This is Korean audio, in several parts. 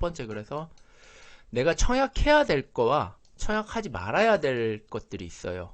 번째, 그래서 내가 청약해야 될 거와 청약하지 말아야 될 것들이 있어요.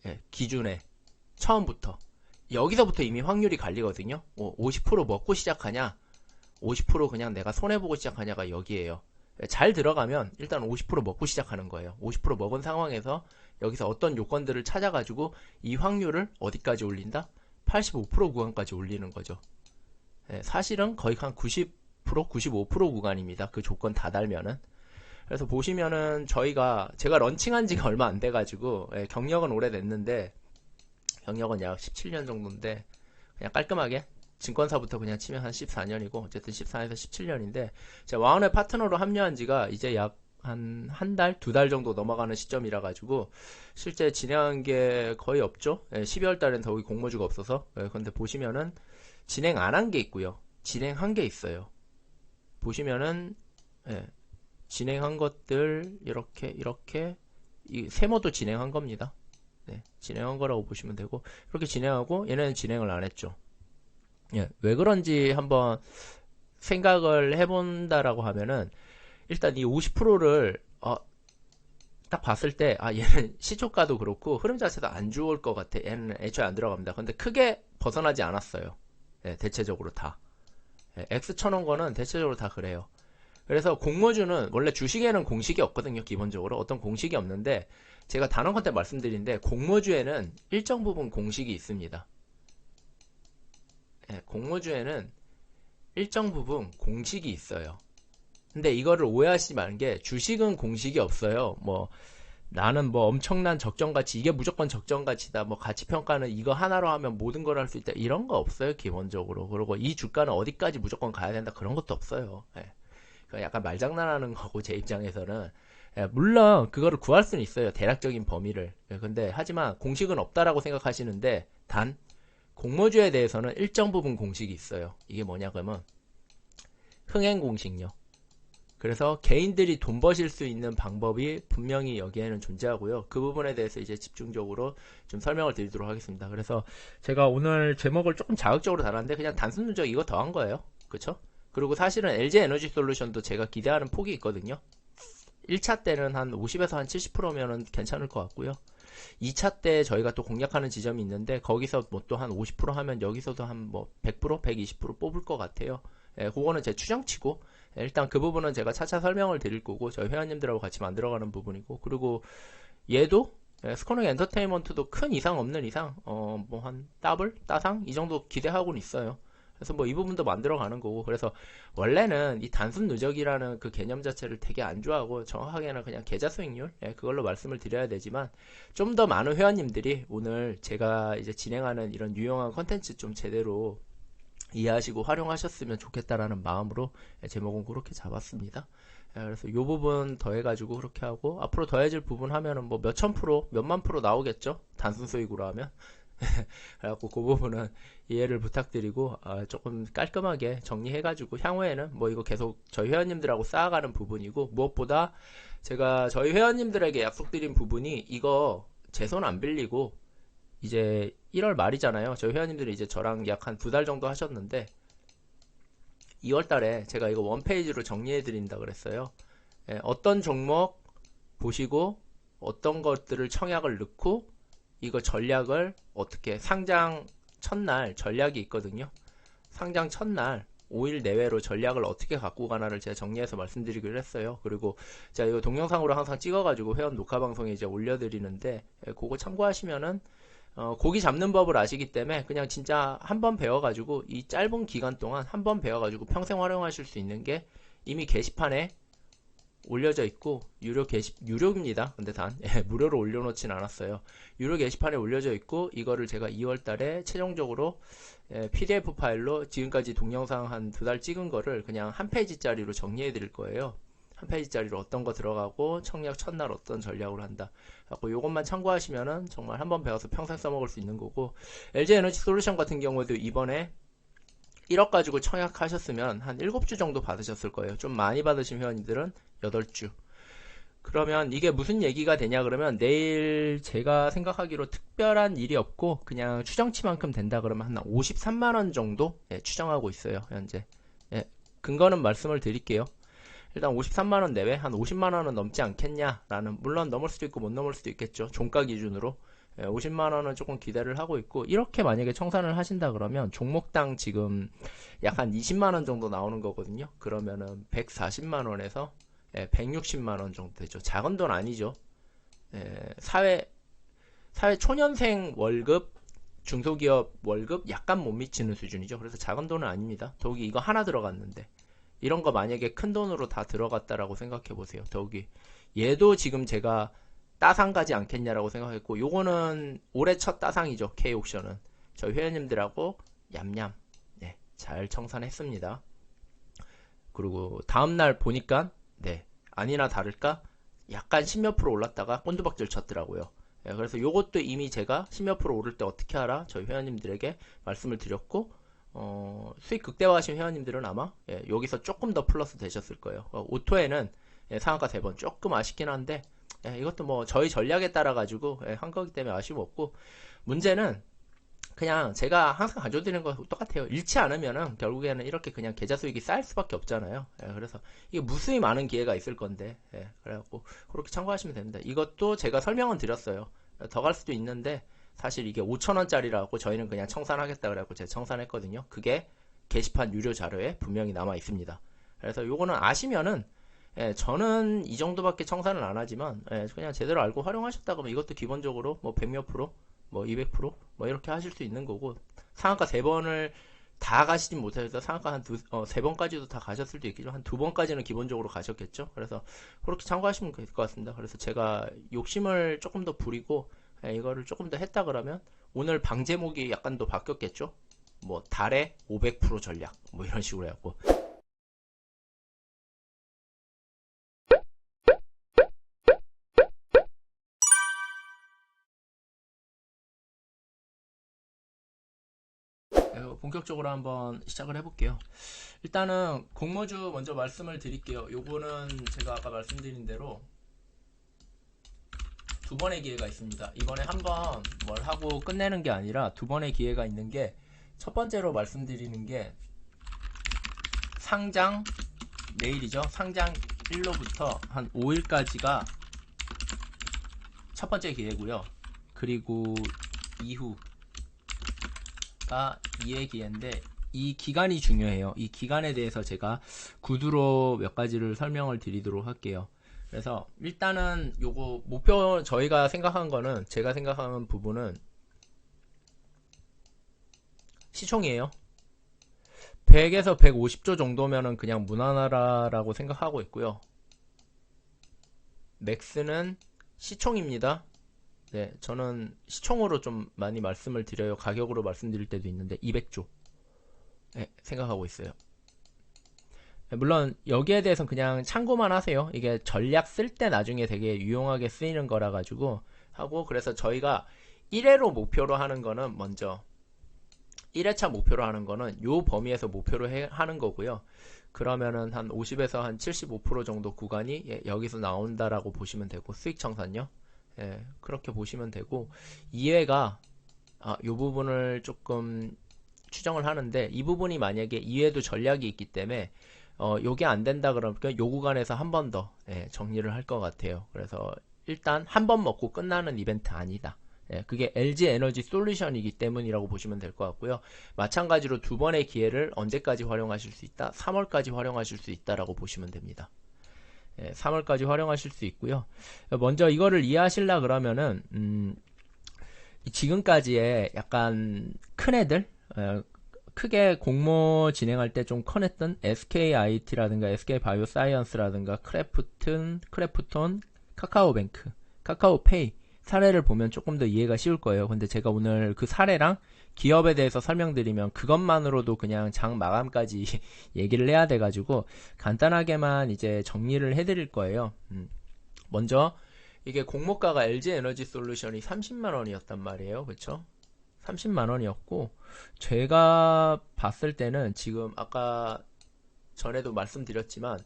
예, 기준에 처음부터 여기서부터 이미 확률이 갈리거든요. 50% 먹고 시작하냐, 50% 그냥 내가 손해보고 시작하냐가 여기에요. 잘 들어가면 일단 50% 먹고 시작하는 거예요. 50% 먹은 상황에서 여기서 어떤 요건들을 찾아가지고 이 확률을 어디까지 올린다? 85% 구간까지 올리는 거죠. 사실은 거의 한 90%, 95% 구간입니다. 그 조건 다 달면은. 그래서 보시면은 제가 런칭한 지가 얼마 안 돼가지고, 경력은 오래됐는데, 경력은 약 17년 정도인데, 그냥 깔끔하게 증권사부터 그냥 치면 한 14년이고, 어쨌든 14년에서 17년인데, 제가 와운의 파트너로 합류한 지가 이제 약 한 달, 두 달 정도 넘어가는 시점이라 가지고 실제 진행한 게 거의 없죠. 12월 달엔 더욱이 공모주가 없어서. 근데 보시면은 진행 안 한 게 있고요. 진행한 게 있어요. 보시면은 진행한 것들 이렇게 이 세모도 진행한 겁니다. 진행한 거라고 보시면 되고, 이렇게 진행하고 얘네는 진행을 안 했죠. 왜 그런지 한번 생각을 해본다라고 하면은, 일단 이 50%를 딱 봤을 때 얘는 시초가도 그렇고 흐름 자체도 안 좋을 것 같아. 얘는 애초에 안 들어갑니다. 근데 크게 벗어나지 않았어요. 대체적으로 다. X 쳐놓은 거는 대체적으로 다 그래요. 그래서 공모주는 원래 주식에는 공식이 없거든요. 기본적으로 어떤 공식이 없는데, 제가 단언컨 대 말씀드리는데 공모주에는 일정 부분 공식이 있습니다. 공모주에는 일정 부분 공식이 있어요. 근데 이거를 오해하시지 마는 게, 주식은 공식이 없어요. 나는 엄청난 적정가치, 이게 무조건 적정가치다, 가치평가는 이거 하나로 하면 모든 걸 할 수 있다, 이런 거 없어요, 기본적으로. 그리고 이 주가는 어디까지 무조건 가야 된다, 그런 것도 없어요. 약간 말장난하는 거고, 제 입장에서는. 물론 그거를 구할 수는 있어요, 대략적인 범위를. 근데 하지만 공식은 없다라고 생각하시는데, 단 공모주에 대해서는 일정 부분 공식이 있어요. 이게 뭐냐 그러면 흥행 공식요. 그래서 개인들이 돈 버실 수 있는 방법이 분명히 여기에는 존재하고요. 그 부분에 대해서 이제 집중적으로 좀 설명을 드리도록 하겠습니다. 그래서 제가 오늘 제목을 조금 자극적으로 달았는데, 그냥 단순 누적 이거 더한 거예요. 그쵸? 그리고 사실은 LG 에너지 솔루션도 제가 기대하는 폭이 있거든요. 1차 때는 한 50에서 한 70%면은 괜찮을 것 같고요. 2차 때 저희가 또 공략하는 지점이 있는데, 거기서 또 한 50% 하면 여기서도 한 100%, 120% 뽑을 것 같아요. 그거는 제 추정치고, 일단 그 부분은 제가 차차 설명을 드릴 거고, 저희 회원님들하고 같이 만들어가는 부분이고, 그리고 얘도 스코너 엔터테인먼트도 큰 이상 없는 이상 한 더블 따상 이 정도 기대하고는 있어요. 그래서 이 부분도 만들어가는 거고, 그래서 원래는 이 단순 누적이라는 그 개념 자체를 되게 안 좋아하고, 정확하게는 그냥 계좌 수익률, 그걸로 말씀을 드려야 되지만, 좀 더 많은 회원님들이 오늘 제가 이제 진행하는 이런 유용한 컨텐츠 좀 제대로 이해하시고 활용하셨으면 좋겠다라는 마음으로 제목은 그렇게 잡았습니다. 그래서 이 부분 더해가지고 그렇게 하고, 앞으로 더해질 부분 하면은 몇천 프로, 몇만 프로 나오겠죠? 단순 수익으로 하면. 그래갖고 그 부분은 이해를 부탁드리고, 조금 깔끔하게 정리해가지고 향후에는 이거 계속 저희 회원님들하고 쌓아가는 부분이고, 무엇보다 제가 저희 회원님들에게 약속드린 부분이, 이거 제 손 안 빌리고 이제 1월 말이잖아요. 저희 회원님들이 이제 저랑 약 한 두 달 정도 하셨는데, 2월 달에 제가 이거 원페이지로 정리해 드린다 그랬어요. 어떤 종목 보시고 어떤 것들을 청약을 넣고, 이거 전략을 어떻게, 상장 첫날 전략이 있거든요. 상장 첫날 5일 내외로 전략을 어떻게 갖고 가나를 제가 정리해서 말씀드리기로 했어요. 그리고 제가 이거 동영상으로 항상 찍어가지고 회원 녹화 방송에 이제 올려드리는데, 그거 참고하시면은 고기 잡는 법을 아시기 때문에 그냥 진짜 한번 배워가지고 이 짧은 기간 동안 한번 배워가지고 평생 활용하실 수 있는 게 이미 게시판에 올려져 있고, 유료입니다. 근데 무료로 올려놓진 않았어요. 유료 게시판에 올려져 있고, 이거를 제가 2월 달에 최종적으로 PDF 파일로 지금까지 동영상 한 두 달 찍은 거를 그냥 한 페이지짜리로 정리해 드릴 거예요. 한 페이지짜리로 어떤 거 들어가고, 청약 첫날 어떤 전략으로 한다. 그래서 요것만 참고하시면은 정말 한번 배워서 평생 써먹을 수 있는 거고, LG 에너지 솔루션 같은 경우에도 이번에 1억 가지고 청약하셨으면 한 7주 정도 받으셨을 거예요. 좀 많이 받으신 회원님들은 8주. 그러면 이게 무슨 얘기가 되냐 그러면, 내일 제가 생각하기로 특별한 일이 없고 그냥 추정치만큼 된다 그러면 한 53만원 정도 추정하고 있어요, 현재. 근거는 말씀을 드릴게요. 일단 53만원 내외, 한 50만원은 넘지 않겠냐라는, 물론 넘을 수도 있고 못 넘을 수도 있겠죠. 종가 기준으로. 50만원은 조금 기대를 하고 있고, 이렇게 만약에 청산을 하신다 그러면 종목당 지금 약 한 20만원 정도 나오는 거거든요. 그러면은 140만원에서 160만원 정도 되죠. 작은 돈 아니죠. 사회 초년생 월급, 중소기업 월급 약간 못 미치는 수준이죠. 그래서 작은 돈은 아닙니다. 더욱이 이거 하나 들어갔는데, 이런 거 만약에 큰 돈으로 다 들어갔다라고 생각해 보세요. 더욱이 얘도 지금 제가 따상 가지 않겠냐라고 생각했고, 요거는 올해 첫 따상이죠. K옥션은 저희 회원님들하고 얌얌 잘 청산했습니다. 그리고 다음날 보니까 아니나 다를까 약간 10몇 프로 올랐다가 꼰두박질 쳤더라고요. 그래서 요것도 이미 제가 10몇 프로 오를 때 어떻게 하라 저희 회원님들에게 말씀을 드렸고, 수익 극대화하신 회원님들은 아마 여기서 조금 더 플러스 되셨을 거예요. 오토에는 상한가 3번 조금 아쉽긴 한데, 이것도 뭐 저희 전략에 따라 가지고 한 거기 때문에 아쉬움 없고, 문제는 그냥 제가 항상 가져드리는 거 똑같아요. 잃지 않으면은 결국에는 이렇게 그냥 계좌 수익이 쌓일 수밖에 없잖아요. 그래서 이게 무수히 많은 기회가 있을 건데, 그래갖고 그렇게 참고하시면 됩니다. 이것도 제가 설명은 드렸어요. 더 갈 수도 있는데, 사실 이게 5,000원짜리라고 저희는 그냥 청산하겠다 그래갖고 제가 청산했거든요. 그게 게시판 유료 자료에 분명히 남아 있습니다. 그래서 요거는 아시면은, 저는 이 정도밖에 청산을 안 하지만, 그냥 제대로 알고 활용하셨다 그러면 이것도 기본적으로 뭐 100몇 프로, 뭐 200%, 뭐 이렇게 하실 수 있는 거고, 상한가 3번을 다 가시진 못해서 상한가 한 3번까지도 다 가셨을 수도 있겠죠. 한 2번까지는 기본적으로 가셨겠죠. 그래서 그렇게 참고하시면 될 것 같습니다. 그래서 제가 욕심을 조금 더 부리고 이거를 조금 더 했다 그러면 오늘 방 제목이 약간 더 바뀌었겠죠. 뭐 달에 500% 전략 뭐 이런 식으로 해갖고, 본격적으로 한번 시작을 해볼게요. 일단은 공모주 먼저 말씀을 드릴게요. 요거는 제가 아까 말씀드린 대로 두 번의 기회가 있습니다. 이번에 한번 뭘 하고 끝내는 게 아니라 두 번의 기회가 있는 게, 첫 번째로 말씀드리는 게 상장 내일이죠. 상장 1로부터 한 5일까지가 첫 번째 기회고요. 그리고 이후가 2의 기회인데, 이 기간이 중요해요. 이 기간에 대해서 제가 구두로 몇 가지를 설명을 드리도록 할게요. 그래서 일단은 요거 목표, 저희가 생각한 거는, 제가 생각하는 부분은 시총이에요. 100에서 150조 정도면은 그냥 무난하라고 생각하고 있고요. 맥스는 시총입니다. 저는 시총으로 좀 많이 말씀을 드려요. 가격으로 말씀드릴 때도 있는데 200조 생각하고 있어요. 물론 여기에 대해서는 그냥 참고만 하세요. 이게 전략 쓸 때 나중에 되게 유용하게 쓰이는 거라 가지고 하고, 그래서 저희가 1회로 목표로 하는 거는, 먼저 1회차 목표로 하는 거는 요 범위에서 목표로 하는 거고요. 그러면은 한 50에서 한 75% 정도 구간이 여기서 나온다라고 보시면 되고, 수익 청산요. 그렇게 보시면 되고, 2회가 요 부분을 조금 추정을 하는데, 이 부분이 만약에 2회도 전략이 있기 때문에 요게 안 된다 그러니까 요 구간에서 한 번 더 정리를 할 것 같아요. 그래서 일단 한 번 먹고 끝나는 이벤트 아니다. 그게 LG 에너지 솔루션이기 때문이라고 보시면 될 것 같고요. 마찬가지로 두 번의 기회를 언제까지 활용하실 수 있다? 3월까지 활용하실 수 있다라고 보시면 됩니다. 3월까지 활용하실 수 있고요. 먼저 이거를 이해하시려 그러면은 지금까지의 약간 큰 애들, 크게 공모 진행할 때 좀 커냈던 SKIT라든가 SK바이오사이언스라든가 크래프톤, 카카오뱅크, 카카오페이 사례를 보면 조금 더 이해가 쉬울 거예요. 근데 제가 오늘 그 사례랑 기업에 대해서 설명드리면 그것만으로도 그냥 장 마감까지 얘기를 해야 돼가지고 간단하게만 이제 정리를 해드릴 거예요. 먼저 이게 공모가가 LG에너지솔루션이 30만원이었단 말이에요. 그쵸? 30만원이었고, 제가 봤을 때는 지금 아까 전에도 말씀드렸지만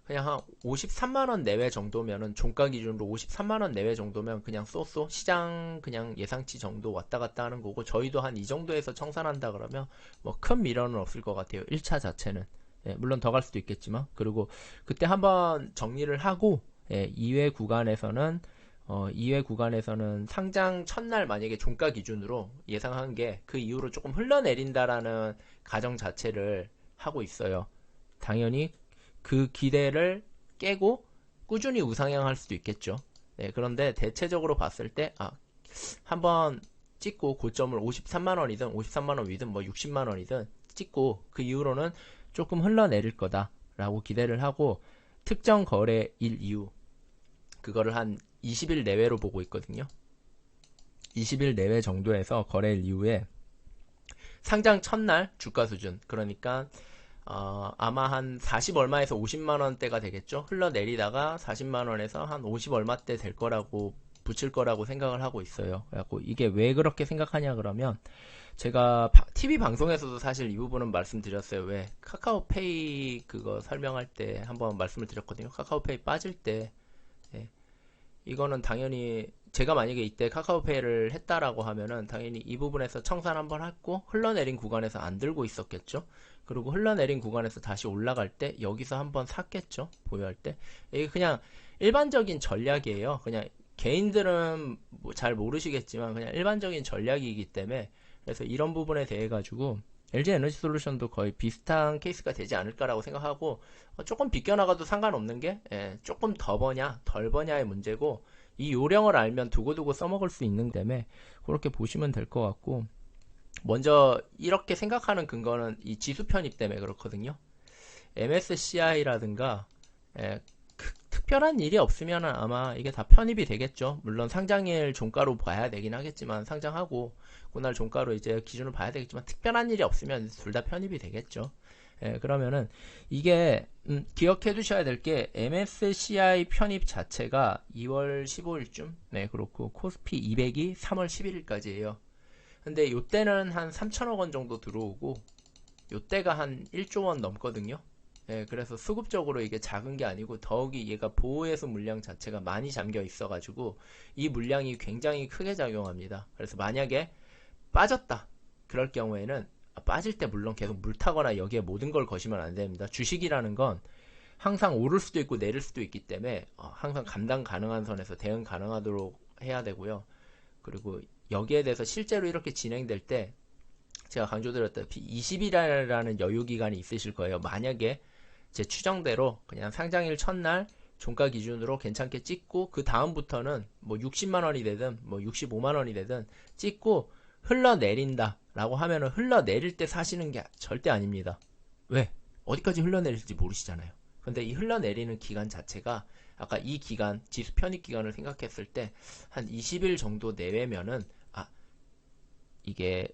그냥 한 53만원 내외 정도면은, 종가 기준으로 53만원 내외 정도면 그냥 쏘쏘 시장 그냥 예상치 정도 왔다 갔다 하는 거고, 저희도 한 이 정도에서 청산한다 그러면 뭐 큰 미련은 없을 것 같아요. 1차 자체는 예, 물론 더 갈 수도 있겠지만. 그리고 그때 한번 정리를 하고, 예, 2회 구간에서는 상장 첫날 만약에 종가 기준으로 예상한 게 그 이후로 조금 흘러내린다라는 가정 자체를 하고 있어요. 당연히 그 기대를 깨고 꾸준히 우상향할 수도 있겠죠. 네, 그런데 대체적으로 봤을 때, 한번 찍고 고점을 53만원이든 53만원 위든 뭐 60만원이든 찍고 그 이후로는 조금 흘러내릴 거다라고 기대를 하고, 특정 거래일 이후 그거를 한 20일 내외로 보고 있거든요. 20일 내외 정도에서 거래일 이후에 상장 첫날 주가 수준, 그러니까 아마 한 40 얼마에서 50만 원대가 되겠죠. 흘러내리다가 40만 원에서 한 50 얼마대 될 거라고 붙일 거라고 생각을 하고 있어요. 그래갖고 이게 왜 그렇게 생각하냐 그러면, 제가 TV 방송에서도 사실 이 부분은 말씀드렸어요. 왜 카카오페이 그거 설명할 때 한번 말씀을 드렸거든요. 카카오페이 빠질 때, 예, 이거는 당연히 제가 만약에 이때 카카오페이를 했다라고 하면은 당연히 이 부분에서 청산 한번 했고 흘러내린 구간에서 안 들고 있었겠죠. 그리고 흘러내린 구간에서 다시 올라갈 때 여기서 한번 샀겠죠. 보유할 때. 이게 그냥 일반적인 전략이에요. 그냥 개인들은 뭐잘 모르시겠지만 그냥 일반적인 전략이기 때문에, 그래서 이런 부분에 대해 가지고 LG 에너지 솔루션도 거의 비슷한 케이스가 되지 않을까라고 생각하고, 조금 비껴나가도 상관없는 게, 조금 더 버냐 덜 버냐의 문제고, 이 요령을 알면 두고두고 써먹을 수 있는 때문에 그렇게 보시면 될 것 같고, 먼저 이렇게 생각하는 근거는 이 지수 편입 때문에 그렇거든요. MSCI라든가 특별한 일이 없으면 아마 이게 다 편입이 되겠죠. 물론 상장일 종가로 봐야 되긴 하겠지만, 상장하고 그날 종가로 이제 기준을 봐야 되겠지만, 특별한 일이 없으면 둘 다 편입이 되겠죠. 그러면은 이게 기억해 두셔야 될 게, MSCI 편입 자체가 2월 15일쯤, 네, 그렇고 코스피 200이 3월 11일까지예요. 근데 요때는 한 3천억 원 정도 들어오고, 요때가 한 1조 원 넘거든요. 예, 그래서 수급적으로 이게 작은 게 아니고, 더욱이 얘가 보호해수 물량 자체가 많이 잠겨 있어가지고 이 물량이 굉장히 크게 작용합니다. 그래서 만약에 빠졌다 그럴 경우에는, 빠질 때 물론 계속 물 타거나 여기에 모든 걸 거시면 안 됩니다. 주식이라는 건 항상 오를 수도 있고 내릴 수도 있기 때문에 항상 감당 가능한 선에서 대응 가능하도록 해야 되고요. 그리고 여기에 대해서 실제로 이렇게 진행될 때 제가 강조드렸다시피 20일이라는 여유 기간이 있으실 거예요. 만약에 제 추정대로 그냥 상장일 첫날 종가 기준으로 괜찮게 찍고, 그 다음부터는 뭐 60만원이 되든 뭐 65만원이 되든 찍고 흘러내린다 라고 하면은, 흘러내릴 때 사시는 게 절대 아닙니다. 왜? 어디까지 흘러내릴지 모르시잖아요. 근데 이 흘러내리는 기간 자체가, 아까 이 기간 지수 편입 기간을 생각했을 때 한 20일 정도 내외면은, 이게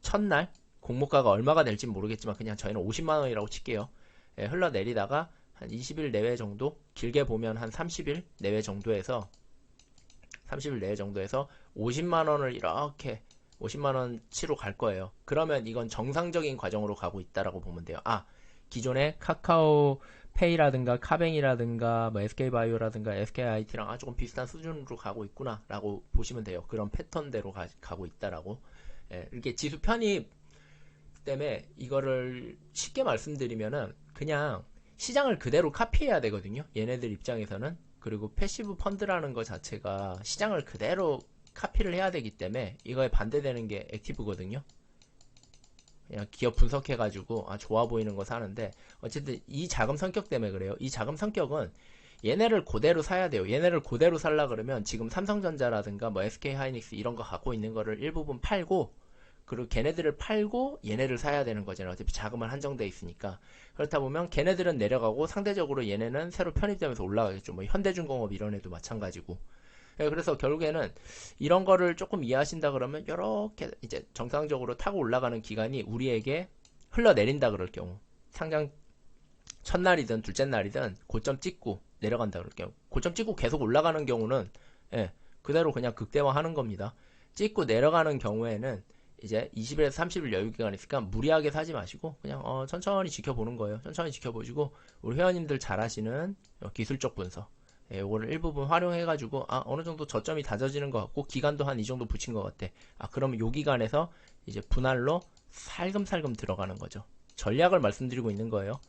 첫날 공모가가 얼마가 될지 모르겠지만 그냥 저희는 50만원이라고 칠게요. 흘러내리다가 한 20일 내외 정도, 길게 보면 한 30일 내외 정도에서 50만원을 이렇게 50만원치로 갈 거예요. 그러면 이건 정상적인 과정으로 가고 있다라고 보면 돼요. 기존에 카카오페이라든가 카뱅이라든가 뭐 SK바이오라든가 SKIT랑 조금 비슷한 수준으로 가고 있구나 라고 보시면 돼요. 그런 패턴대로 가고 있다라고. 이렇게 지수 편입 때문에 이거를 쉽게 말씀드리면은, 그냥 시장을 그대로 카피해야 되거든요. 얘네들 입장에서는. 그리고 패시브 펀드라는 거 자체가 시장을 그대로 카피를 해야 되기 때문에 이거에 반대되는 게 액티브거든요. 그냥 기업 분석해가지고 좋아 보이는 거 사는데, 어쨌든 이 자금 성격 때문에 그래요. 이 자금 성격은 얘네를 그대로 사야 돼요. 얘네를 그대로 살라 그러면 지금 삼성전자라든가 뭐 SK하이닉스 이런 거 갖고 있는 거를 일부분 팔고, 그리고 걔네들을 팔고 얘네를 사야 되는 거잖아요. 어차피 자금은 한정돼 있으니까. 그렇다 보면 걔네들은 내려가고 상대적으로 얘네는 새로 편입되면서 올라가겠죠. 뭐 현대중공업 이런 애도 마찬가지고. 그래서 결국에는 이런 거를 조금 이해하신다 그러면, 이렇게 이제 정상적으로 타고 올라가는 기간이 우리에게 흘러내린다 그럴 경우, 상장 첫날이든 둘째 날이든 고점 찍고 내려간다 그럴 경우, 고점 찍고 계속 올라가는 경우는 그대로 그냥 극대화하는 겁니다. 찍고 내려가는 경우에는 이제 20일에서 30일 여유 기간이 있으니까 무리하게 사지 마시고 그냥 천천히 지켜보는 거예요. 천천히 지켜보시고, 우리 회원님들 잘 하시는 기술적 분석, 이거를 일부분 활용해가지고 어느 정도 저점이 다져지는 것 같고 기간도 한 이 정도 붙인 것 같아. 그러면 요 기간에서 이제 분할로 살금살금 들어가는 거죠. 전략을 말씀드리고 있는 거예요.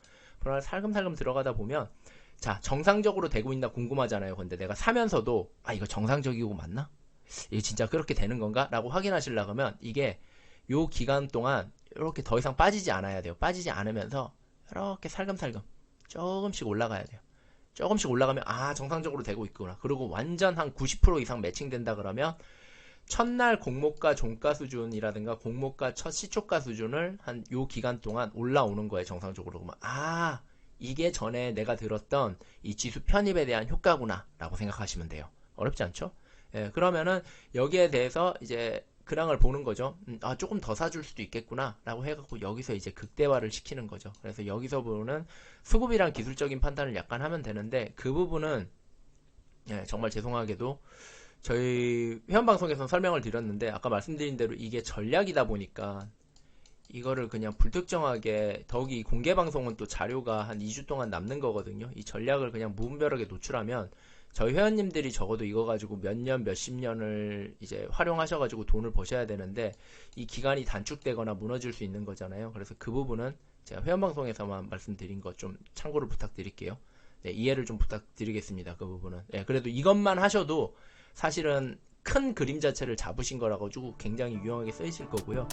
그러나 살금살금 들어가다 보면 자, 정상적으로 되고 있나 궁금하잖아요. 근데 내가 사면서도 아, 이거 정상적이고 맞나? 이게 진짜 그렇게 되는 건가? 라고 확인하시려고 하면 이게 요 기간 동안 이렇게 더 이상 빠지지 않아야 돼요. 빠지지 않으면서 이렇게 살금살금 조금씩 올라가야 돼요. 조금씩 올라가면 아, 정상적으로 되고 있구나. 그리고 완전 한 90% 이상 매칭된다 그러면 첫날 공모가 종가 수준이라든가 공모가 첫 시초가 수준을 한 요 기간 동안 올라오는 거예요. 정상적으로. 그러면 아, 이게 전에 내가 들었던 이 지수 편입에 대한 효과구나 라고 생각하시면 돼요. 어렵지 않죠? 예, 그러면은 여기에 대해서 이제 그랑을 보는 거죠. 아, 조금 더 사줄 수도 있겠구나 라고 해갖고 여기서 이제 극대화를 시키는 거죠. 그래서 여기서 보는 수급이랑 기술적인 판단을 약간 하면 되는데 그 부분은 예, 정말 죄송하게도 저희 회원방송에서 설명을 드렸는데 아까 말씀드린 대로 이게 전략이다 보니까 이거를 그냥 불특정하게 더욱이 공개방송은 또 자료가 한 2주 동안 남는 거거든요. 이 전략을 그냥 무분별하게 노출하면 저희 회원님들이 적어도 이거 가지고 몇 년, 몇십 년을 이제 활용하셔가지고 돈을 버셔야 되는데 이 기간이 단축되거나 무너질 수 있는 거잖아요. 그래서 그 부분은 제가 회원방송에서만 말씀드린 거 좀 참고를 부탁드릴게요. 네, 이해를 좀 부탁드리겠습니다. 그 부분은. 네, 그래도 이것만 하셔도 사실은 큰 그림 자체를 잡으신 거라 가지고 굉장히 유용하게 쓰이실 거고요.